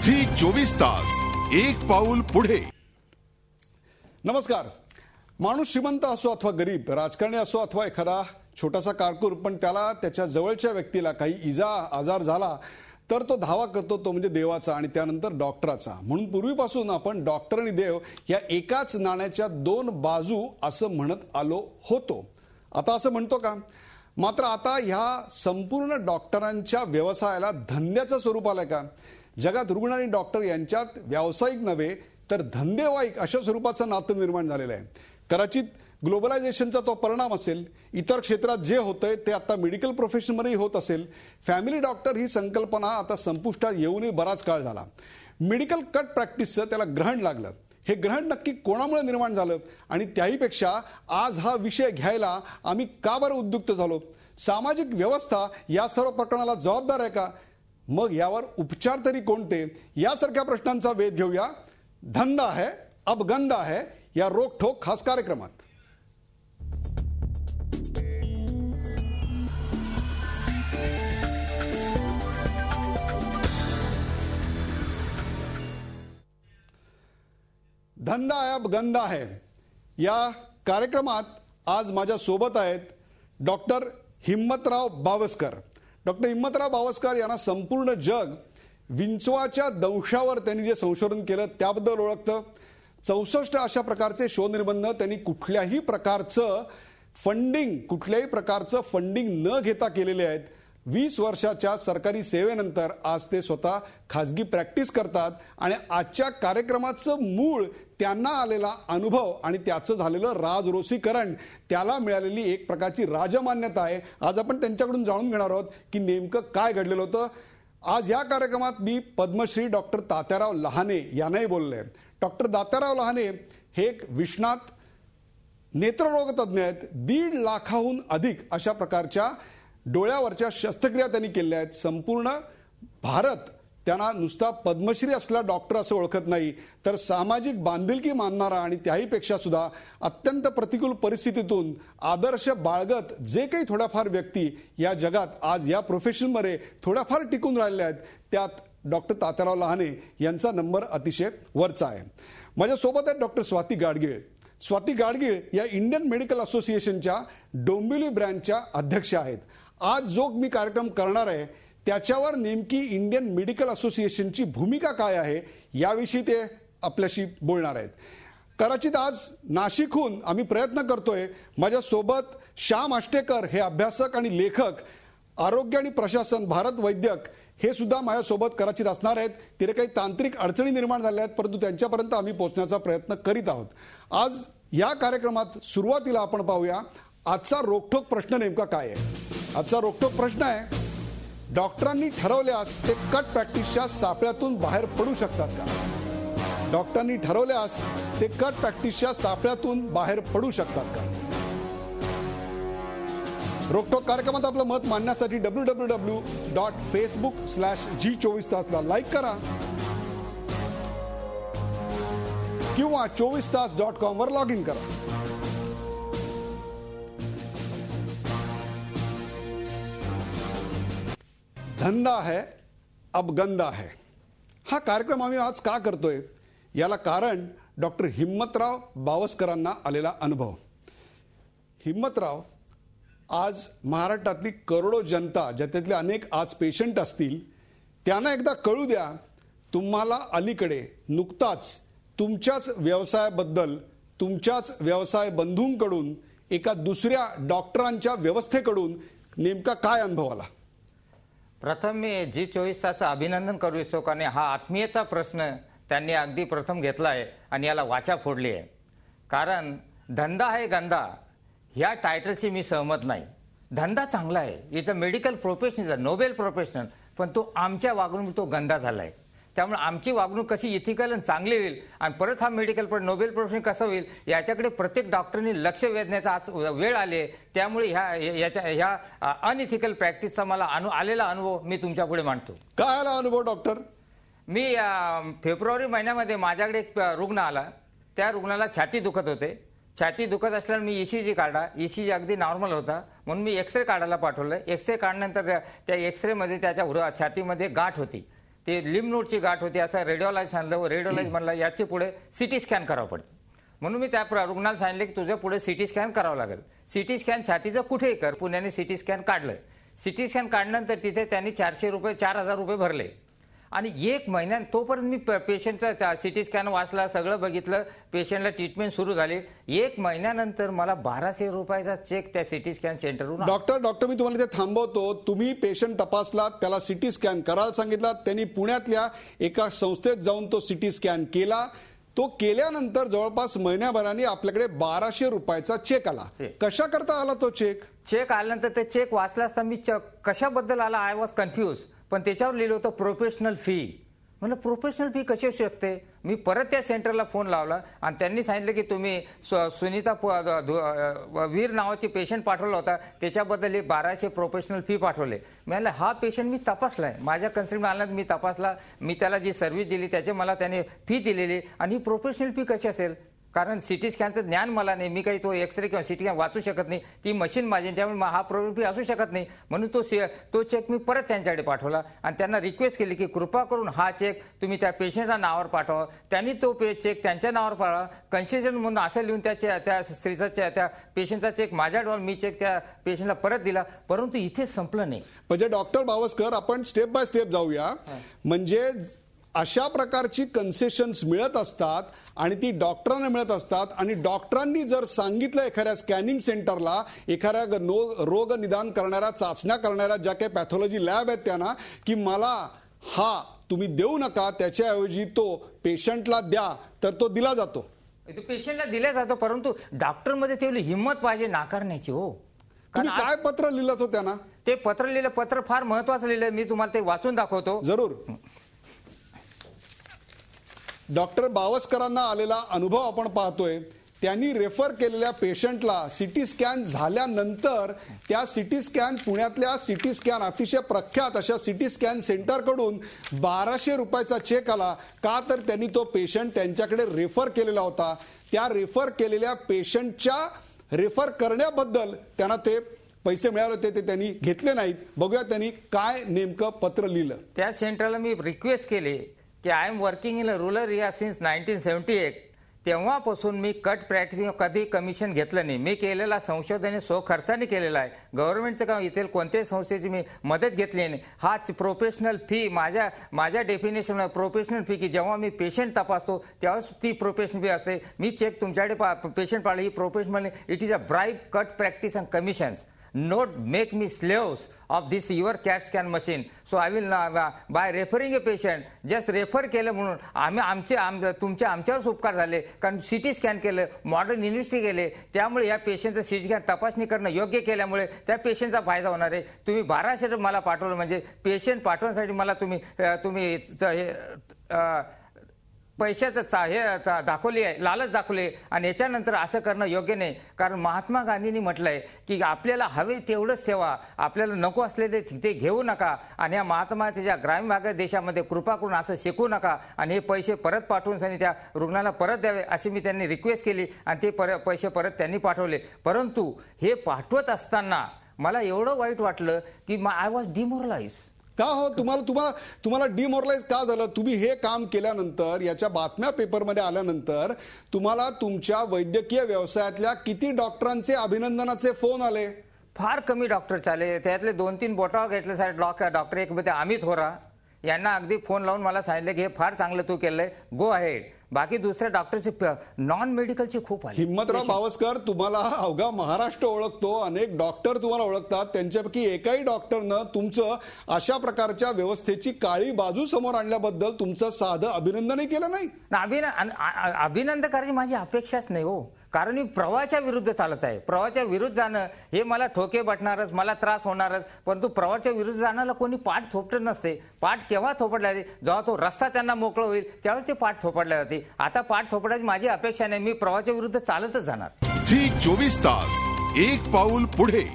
Zee 24 तास एक पाऊल पुढे. नमस्कार. माणूस श्रीमंत असो अथवा गरीब, राजकारणी असो अथवा एखादा छोटासा कारकूर, पण त्याला त्याच्या जवळच्या व्यक्तीला काही इजा आजार झाला तर तो धावा करतो तो म्हणजे देवाचा आणि त्यानंतर डॉक्टराचा. म्हणून पूर्वीपासून आपण डॉक्टर आणि देव या एकाच नाण्याच्या दोन बाजू असं म्हणत आलो होतो. आता असं म्हणतो का? मात्र आता ह्या संपूर्ण डॉक्टरांच्या व्यवसायाला धंद्याचं स्वरूप आलंय का? जगात रुग्ण आणि डॉक्टर यांच्यात व्यावसायिक नव्हे तर धंदेवाईक अशा स्वरूपाचं नातं निर्माण झालेलं आहे. कदाचित ग्लोबलायझेशनचा तो परिणाम असेल. इतर क्षेत्रात जे होतंय ते आता मेडिकल प्रोफेशनमध्येही होत असेल. फॅमिली डॉक्टर ही संकल्पना आता संपुष्टात येऊनही बराच काळ झाला. मेडिकल कट प्रॅक्टिसचं त्याला ग्रहण लागलं. हे ग्रहण नक्की कोणामुळे निर्माण झालं आणि त्याहीपेक्षा आज हा विषय घ्यायला आम्ही का बरं उद्युक्त झालो? सामाजिक व्यवस्था या सर्व प्रकरणाला जबाबदार आहे का? मग यावर उपचार तरी कोणते? यासारख्या प्रश्नांचा वेध घेऊया धंदा है अब गंदा है या रोकठोक खास कार्यक्रमात. धंदा है अब गंदा है या कार्यक्रमात आज माझ्या सोबत आहेत डॉक्टर हिम्मतराव बावस्कर. डॉक्टर हिम्मतराव बावस्कर यांना संपूर्ण जग विंचवाच्या दंशावर त्यांनी जे संशोधन केलं त्याबद्दल ओळखतं. 64 अशा प्रकारचे शोधनिबंध त्यांनी कुठल्याही प्रकारचं फंडिंग न घेता केलेले आहेत. 20 वर्षाच्या सरकारी सेवेनंतर आज ते स्वतः खाजगी प्रॅक्टिस करतात आणि आजच्या कार्यक्रमाचं मूळ त्यांना आलेला अनुभव आणि त्याचं झालेलं राजरोसीकरण, त्याला मिळालेली एक प्रकारची राजमान्यता आहे. आज आपण त्यांच्याकडून जाणून घेणार आहोत की नेमकं काय घडलेलं होतं. आज या कार्यक्रमात मी पद्मश्री डॉक्टर तात्याराव लहाने यांनाही बोललोय. डॉक्टर तात्याराव लहाने हे एक विश्वनाथ नेत्ररोग तज्ज्ञ आहेत. 1.5 लाखाहून अधिक अशा प्रकारच्या डोळ्यावरच्या शस्त्रक्रिया त्यांनी केल्या आहेत. संपूर्ण भारत त्यांना नुसता पद्मश्री असला डॉक्टर असं ओळखत नाही तर सामाजिक बांधिलकी मानणारा आणि त्याहीपेक्षा सुद्धा अत्यंत प्रतिकूल परिस्थितीतून आदर्श बाळगत जे काही थोड्याफार व्यक्ती या जगात आज या प्रोफेशनमध्ये थोड्याफार टिकून राहिल्या आहेत त्यात डॉक्टर तात्याराव लहाने यांचा नंबर अतिशय वरचा आहे. माझ्यासोबत आहेत डॉक्टर स्वाती गाडगीळ. स्वाती गाडगीळ या इंडियन मेडिकल असोसिएशनच्या डोंबिवली ब्रँचच्या अध्यक्ष आहेत. आज जो मी कार्यक्रम करणार आहे त्याच्यावर नेमकी इंडियन मेडिकल असोसिएशनची भूमिका काय आहे याविषयी ते आपल्याशी बोलणार आहेत. कदाचित आज नाशिकहून आम्ही प्रयत्न करतोय. माझ्यासोबत श्याम आष्टेकर हे अभ्यासक आणि लेखक, आरोग्य आणि प्रशासन, भारत वैद्यक हे सुद्धा माझ्यासोबत कदाचित असणार आहेत. तिथे काही तांत्रिक अडचणी निर्माण झाल्या आहेत परंतु त्यांच्यापर्यंत आम्ही पोहोचण्याचा प्रयत्न करीत आहोत. आज या कार्यक्रमात सुरुवातीला आपण पाहूया आजचा रोखठोक प्रश्न नेमका काय आहे. आजचा रोखठोक प्रश्न आहे, डॉक्टरांनी ठरवल्यास ते कट प्रॅक्टिसच्या सापळ्यातून बाहेर पडू शकतात का? डॉक्टरांनी ठरवल्यास ते कट प्रॅक्टिसच्या सापळ्यातून बाहेर पडू शकतात का? रोखठोक कार्यक्रमात आपलं मत मांडण्यासाठी www.facebook/G24 ला लाईक करा किंवा 24tas.com वर लॉग इन करा. धंदा है अब गंदा है हा कार्यक्रम आम्ही आज का करतोय याला कारण डॉक्टर हिम्मतराव बावस्करांना आलेला अनुभव. हिम्मतराव, आज महाराष्ट्रातली करोडो जनता ज्याच्यातले अनेक आज पेशंट असतील त्यांना एकदा कळू द्या, तुम्हाला अलीकडे नुकताच तुमच्याच व्यवसायाबद्दल तुमच्याच व्यवसाय बंधूंकडून एका दुसऱ्या डॉक्टरांच्या व्यवस्थेकडून नेमका काय अनुभव आला? प्रथम मी G24 तासचं अभिनंदन करू इच्छितो कारण हा आत्मीयता प्रश्न त्यांनी अगदी प्रथम घेतला आहे आणि याला वाचा फोडली आहे. कारण धंदा है गंदा ह्या टायटलशी मी सहमत नाही. धंदा चांगला आहे, it's a medical profession, is a Nobel professional, पण तो आमच्या वागणूक तो गंदा झाला आहे. त्यामुळे आमची वागणूक कशी इथिकल आणि चांगली होईल आणि परत हा मेडिकल पण नोबेल प्रोफेशन कसं होईल याच्याकडे प्रत्येक डॉक्टरनी लक्ष वेधण्याचा आज वेळ आले. त्यामुळे ह्या अनइथिकल प्रॅक्टिसचा मला आलेला अनुभव मी तुमच्या पुढे मांडतो. काय आला अनुभव डॉक्टर? मी फेब्रुवारी महिन्यामध्ये माझ्याकडे एक रुग्ण आला. त्या रुग्णाला छाती दुखत होते. छाती दुखत असल्याने मी ईसीजी काढला. ईसीजी अगदी नॉर्मल होता म्हणून मी एक्सरे काढायला पाठवलं. एक्सरे काढल्यानंतर त्या एक्सरे मध्ये त्याच्या छातीमध्ये गाठ होती. ते लिम्फ नोडची गाठ होती असं रेडिओलॉजी सांगितलं. रेडिओलॉजी म्हणला याच्या पुढे सिटी स्कॅन करावं पडतं. म्हणून मी त्या रुग्णाला सांगितलं की तुझ्या पुढे सिटी स्कॅन करावं लागेल. सिटी स्कॅन छातीचं कुठेही कर. पुण्याने सिटी स्कॅन काढलं. सिटी स्कॅन काढल्यानंतर तिथे त्यांनी 4,000 रुपये भरले आणि 1 महिन्यात तोपर्यंत मी पेशंटचा सिटी स्कॅन वाचला, सगळं बघितलं, पेशंटला ट्रीटमेंट सुरू झाली. 1 महिन्यानंतर मला 1,200 रुपयाचा चेक त्या सिटी स्कॅन सेंटरवरून. डॉक्टर मी तुम्हाला ते थांबवतो. तुम्ही पेशंट तपासलात, त्याला सिटी स्कॅन करायला सांगितलं, त्यांनी पुण्यातल्या एका संस्थेत जाऊन तो सिटी स्कॅन केला. तो केल्यानंतर जवळपास महिन्याभराने आपल्याकडे 1,200 रुपयाचा चेक आला. कशा करता आला तो चेक आल्यानंतर ते चेक वाचला असता मी कशाबद्दल आला आय वॉज कन्फ्यूज. पण त्याच्यावर लिहिलं होतं प्रोफेशनल फी. म्हणलं प्रोफेशनल फी कशी असू शकते. मी परत त्या सेंटरला फोन लावला आणि त्यांनी सांगितलं की तुम्ही सुनीता वीर नावाची पेशंट पाठवला होता, त्याच्याबद्दल 1,200 प्रोफेशनल फी पाठवले. म्हणलं हा पेशंट मी तपासलाय, माझ्या कन्सल्ट आल्यानंतर मी तपासला, मी त्याला जी सर्व्हिस दिली त्याचे मला त्याने फी दिलेली आणि ही प्रोफेशनल फी कशी असेल. कारण सिटी स्कॅनचं ज्ञान मला नाही, मी काही तो एक्सरे किंवा सिटी स्कॅन वाचू शकत नाही, ती मशीन माझी, त्यामुळे हा प्रॉब्लेम फी असू शकत नाही. म्हणून तो चेक मी परत त्यांच्याकडे पाठवला आणि त्यांना रिक्वेस्ट केली की कृपा करून हा चेक तुम्ही त्या पेशंटच्या नावावर पाठवा. त्यांनी तो चेक त्यांच्या नावावर पाठवा, कन्सेशन म्हणून असं लिहून त्या स्त्रीचा त्या पेशंटचा चेक माझ्यावर मी चेक त्या पेशंटला परत दिला. परंतु इथे संपलं नाही. म्हणजे डॉक्टर बावस्कर आपण स्टेप बाय स्टेप जाऊया. म्हणजे अशा प्रकारची कन्सेशन्स मिळत असतात आणि ती डॉक्टरांना मिळत असतात आणि डॉक्टरांनी जर सांगितलं एखाद्या स्कॅनिंग सेंटरला, एखाद्या रोग निदान करणाऱ्या, चाचण्या करणाऱ्या ज्या काही पॅथॉलॉजी लॅब आहेत त्यांना की मला हा तुम्ही देऊ नका, त्याच्याऐवजी तो पेशंटला द्या, तर तो दिला जातो. पेशंटला दिला जातो. परंतु डॉक्टरमध्ये तेवढी हिंमत पाहिजे नाकारण्याची. हो, तुम्ही काय पत्र लिहिलं तो त्यांना? ते पत्र फार महत्वाचं लिहिलं. मी तुम्हाला ते वाचून दाखवतो. जरूर. डॉक्टर बावस्करांना आलेला अनुभव आपण पाहतोय. त्यांनी रेफर केलेल्या पेशंटला सिटी स्कॅन झाल्यानंतर त्या सिटी स्कॅन पुण्यातल्या सिटी स्कॅन अतिशय प्रख्यात अशा सिटी स्कॅन सेंटरकडून 1,200 रुपयाचा चेक आला. का तर त्यांनी तो पेशंट त्यांच्याकडे रेफर केलेला होता. त्या रेफर केलेल्या पेशंटच्या रेफर करण्याबद्दल त्यांना ते पैसे मिळाले होते, ते त्यांनी घेतले नाहीत. बघूया त्यांनी काय नेमकं पत्र लिहिलं. त्या सेंटरला मी रिक्वेस्ट केली की I am working in a rural area since 1978. तेव्हापासून मी कट प्रॅक्टिस कधी कमिशन घेतलं नाही. मी केलेला संशोधन खर्चाने केलेला आहे. गव्हर्नमेंटचं काम इथे कोणत्याही संस्थेची मी मदत घेतली नाही. हा प्रोफेशनल फी माझ्या डेफिनेशन प्रोफेशनल फी की जेव्हा मी पेशंट तपासतो तेव्हाच ती प्रोफेशनल फी असते. मी चेक तुमच्याकडे पेशंट पाळले, ही professional it is a bribe cut practice and commissions. Not make me slaves of this your CAT scan machine. So I will by referring a patient just refer केलं म्हणून आमच्यावर उपकार झाले. कारण सिटी स्कॅन केलं, modern university केले, त्यामुळे या पेशंटचं सिटी स्कॅन तपासणी करणं योग्य केल्यामुळे त्या पेशंटचा फायदा होणार आहे. तुम्ही 1,200 मला पाठवलं म्हणजे पेशंट पाठवण्यासाठी मला तुम्ही पैशाचं हे दाखवली आहे, लालच दाखवले आणि याच्यानंतर असं करणं योग्य नाही. कारण महात्मा गांधींनी म्हटलंय की आपल्याला हवे तेवढंच ठेवा, आपल्याला नको असलेले ते घेऊ नका. आणि या महात्मा त्याच्या ग्रामीण भागात देशामध्ये कृपा करून असं शिकू नका आणि हे पैसे परत पाठवून त्या रुग्णाला परत द्यावे अशी मी त्यांनी रिक्वेस्ट केली आणि ते पैसे परत त्यांनी पाठवले. परंतु हे पाठवत असताना मला एवढं वाईट वाटलं की आय वॉज डिमोरलाइज. का हो? तुम्हाला डिमोरलाइज का झालं? तुम्ही हे काम केल्यानंतर, याच्या बातम्या पेपरमध्ये आल्यानंतर तुम्हाला तुमच्या वैद्यकीय व्यवसायातल्या किती डॉक्टरांचे अभिनंदनाचे फोन आले? फार कमी डॉक्टर आले. त्यातले 2-3 बोटावर घेतले डॉक्टर. एक मध्ये अमित होरा यांना अगदी फोन लावून मला सांगितलं की हे फार चांगलं तू केलंय, गो अहेड. बाकी दुसऱ्या डॉक्टरचे नॉन मेडिकलचे खूप आले. हिम्मतराव बावस्कर, तुम्हाला अवघा महाराष्ट्र ओळखतो, अनेक डॉक्टर तुम्हाला ओळखतात. त्यांच्यापैकी एकाही डॉक्टरनं तुमचं अशा प्रकारच्या व्यवस्थेची काळी बाजू समोर आणल्याबद्दल तुमचं साधं अभिनंदनही केलं नाही. अभिनंदन करायची माझी अपेक्षाच नाही हो. कारण मी प्रवाहाच्या विरुद्ध चालत आहे. प्रवाहाच्या विरुद्ध जाणं हे मला ठोके बटणारच, मला त्रास होणारच. परंतु प्रवाहाच्या विरुद्ध जाण्याला कोणी पाठ थोपटत नसते. पाठ केव्हा थोपटला जाते? जेव्हा तो रस्ता त्यांना मोकळं होईल त्यावेळी ते पाठ थोपटल्या जाते. आता पाठ थोपटायची माझी अपेक्षा नाही. मी प्रवाहाच्या विरुद्ध चालतच जाणार. झी 24 तास, एक पाऊल पुढे.